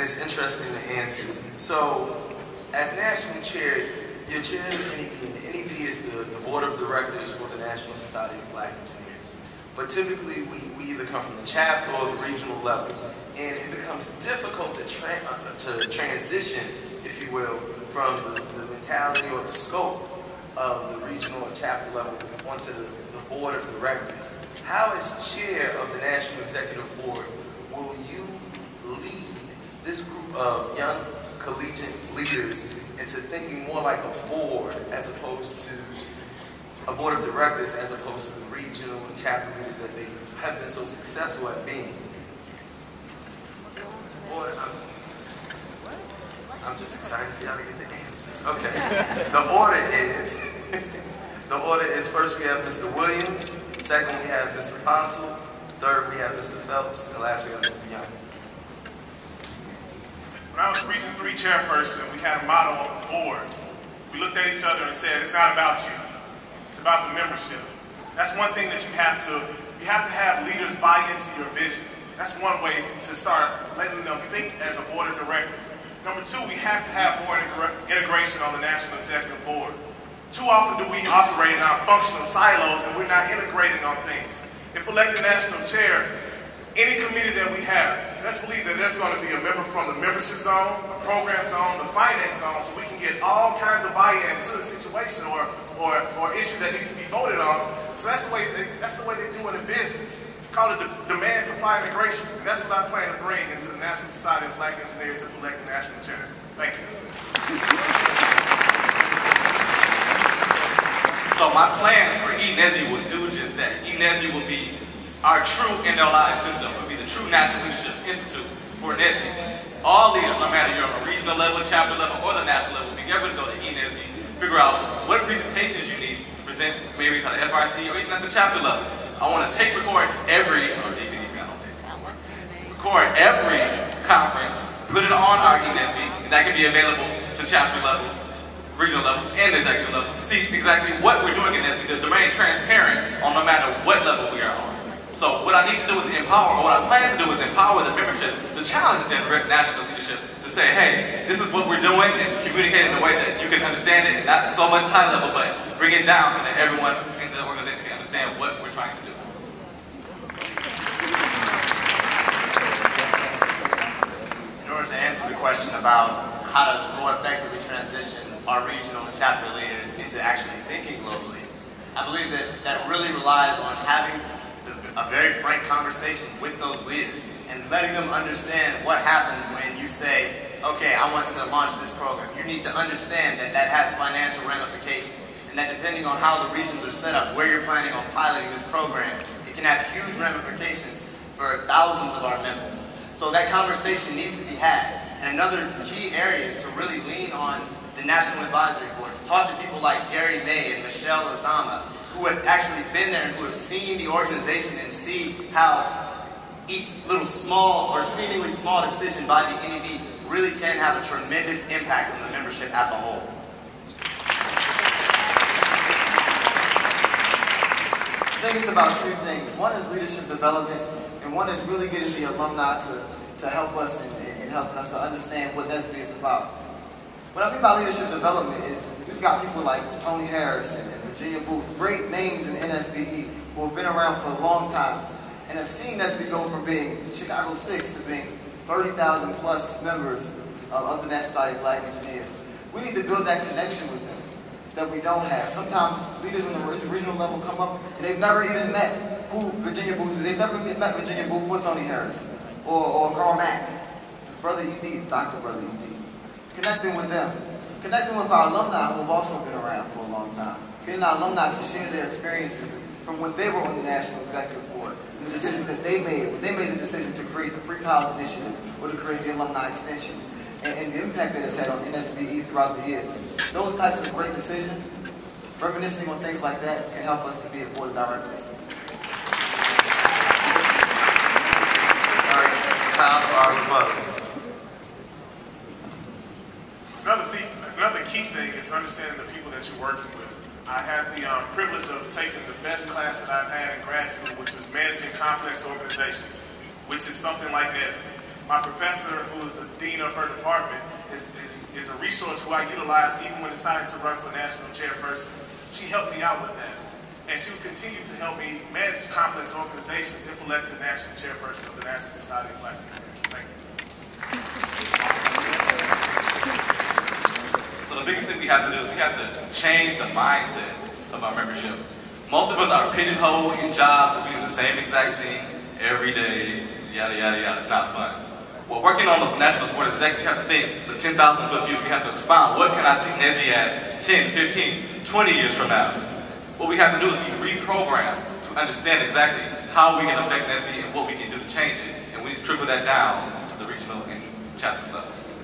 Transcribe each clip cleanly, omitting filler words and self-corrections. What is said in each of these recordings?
it's interesting the answers. So, as National Chair, your chair is the NEB, and the NEB is the Board of Directors for the National Society of Black Engineers. But typically, we either come from the chapter or the regional level, and it becomes difficult to transition, if you will, from the mentality or the scope of the regional or chapter level onto the Board of Directors. How, as Chair of the National Executive Board, will you lead this group of young collegiate leaders into thinking more like a board as opposed to a board of directors as opposed to the regional and chapter leaders that they have been so successful at being? Boy, I'm just excited for y'all to get the answers. Okay. The order is first we have Mr. Williams, second we have Mr. Ponsel, third we have Mr. Phelps, and last we have Mr. Young. When I was Region 3 chairperson, we had a motto on the board. We looked at each other and said, it's not about you, it's about the membership. That's one thing that you have to have leaders buy into your vision. That's one way to start letting them think as a board of directors. Number two, we have to have more integration on the National Executive Board. Too often do we operate in our functional silos and we're not integrating on things. If elected National Chair, any committee that we have, let's believe that there's going to be a member from the membership zone, a program zone, the finance zone, so we can get all kinds of buy-in to the situation or issue that needs to be voted on. So that's the way they do it in business. Call it demand supply integration. And that's what I plan to bring into the National Society of Black Engineers if elected National Chair. Thank you. So my plans for NSBE will do just that. NSBE will be our true NLI system, will be the true National Leadership Institute for NSBE. All leaders, no matter you're on a regional level, chapter level, or the national level, will be able to go to NSBE, figure out what presentations you need to present, maybe at the FRC or even at the chapter level. I want to record every conference, put it on our NSBE, and that can be available to chapter levels, regional levels, and executive levels to see exactly what we're doing in NSBE, to remain transparent on no matter what level we are on. So what I need to do is empower, or what I plan to do is empower the membership to challenge the national leadership to say, hey, this is what we're doing, and communicate in a way that you can understand it, and not so much high level, but bring it down so that everyone in the organization can understand what we're trying to do. In order to answer the question about how to more effectively transition our regional and chapter leaders into actually thinking globally, I believe that really relies on having a very frank conversation with those leaders and letting them understand what happens when you say, okay, I want to launch this program. You need to understand that that has financial ramifications, and that depending on how the regions are set up, where you're planning on piloting this program, it can have huge ramifications for thousands of our members. So that conversation needs to be had. And another key area is to really lean on the National Advisory Board, to talk to people like Gary May and Michelle Azama, who have actually been there and who have seen the organization and see how each little small or seemingly small decision by the NEB really can have a tremendous impact on the membership as a whole. I think it's about two things. One is leadership development, and one is really getting the alumni to help us in helping us to understand what NSBE is about. What I mean by leadership development is we've got people like Tony Harris and Virginia Booth, great names in NSBE who have been around for a long time and have seen NSBE go from being Chicago 6 to being 30,000 plus members of the National Society of Black Engineers. We need to build that connection with them that we don't have. Sometimes leaders on the regional level come up and they've never even met who Virginia Booth is. They've never met Virginia Booth or Tony Harris or Carl Mack, Brother E.D., Dr. Brother E.D. Connecting with them. Connecting with our alumni who have also been around for a long time. Getting our alumni to share their experiences from when they were on the National Executive Board and the decisions that they made when they made the decision to create the pre-college initiative or to create the alumni extension and the impact that it's had on NSBE throughout the years. Those types of great decisions, reminiscing on things like that, can help us to be a board of directors. All right, time for our rebuttal. Another key thing is understanding the people that you're working with. I had the privilege of taking the best class that I've had in grad school, which was managing complex organizations, which is something like NSBE. My professor, who is the dean of her department, is a resource who I utilized even when deciding to run for national chairperson. She helped me out with that. And she will continue to help me manage complex organizations if elected national chairperson of the National Society of Black Engineers. Thank you. So the biggest thing we have to do is we have to change the mindset of our membership. Most of us are pigeonholed in jobs where we do the same exact thing every day, yada, yada, yada. It's not fun. Well, working on the national board is exactly, we have to think the 10,000-foot view. We have to expound. What can I see NSBE as 10, 15, 20 years from now? What we have to do is be reprogrammed to understand exactly how we can affect NSBE and what we can do to change it. And we need to trickle that down to the regional and chapter levels.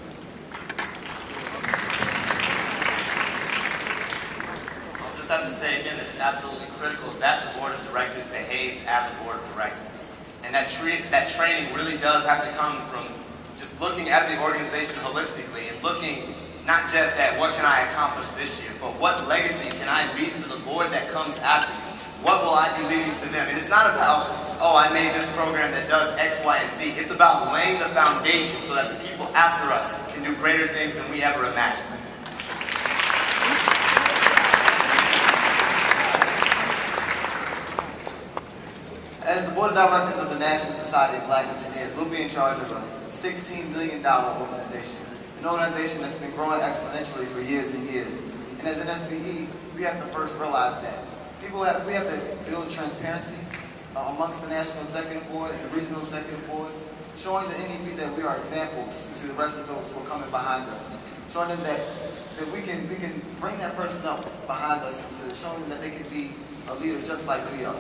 I'll just have to say again that it's absolutely critical that the board of directors behaves as a board of directors. And that training really does have to come from just looking at the organization holistically and looking not just at what can I accomplish this year, but what legacy can I leave to the board that comes after me? What will I be leaving to them? And it's not about, oh, I made this program that does X, Y, and Z. It's about laying the foundation so that the people after us can do greater things than we ever imagined. As the Board of Directors of the National Society of Black Engineers, we'll be in charge of a $16 million organization, an organization that's been growing exponentially for years and years. And as an NSBE, we have to first realize that. We have to build transparency amongst the National Executive Board and the regional executive boards, showing the NEB that we are examples to the rest of those who are coming behind us, showing them that we can bring that person up behind us into showing them that they can be a leader just like we are.